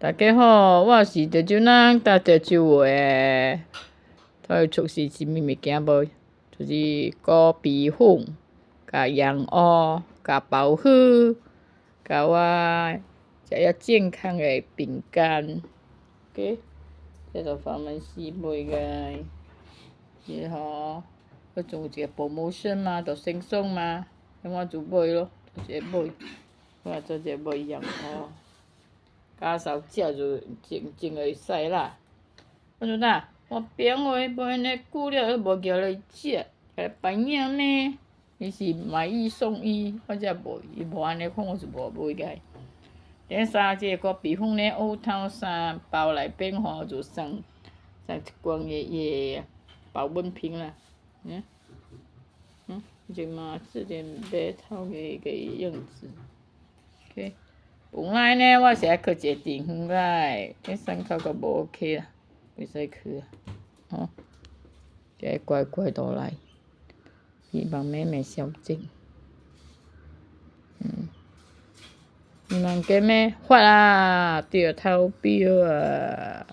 大家好，我是潮州人，搭潮州话诶。我出是啥物物件无？就是糕米粉、甲洋芋、甲包粉，甲我食了健康诶饼干。OK， 这就访问是买个，然后佮仲有一个 promotion 嘛，就轻松嘛，我就买咯，做一个买，我做一个买洋芋。家嫂食就静就会使啦。我说呐，我边话无安尼久了，无叫你食，甲白领呢？伊是买一送一，我才无，伊无安尼讲，我就无买个。第三个个米粉呢，乌头3包内面吼就送一罐个保温瓶啦，这嘛这点白头个样子 ，OK。本来呢，我是爱去一个地方来，迄山口个无 OK 啦，袂使去啊。才会乖乖倒来，希望妹妹小静。希望姐妹发啊，中头标啊！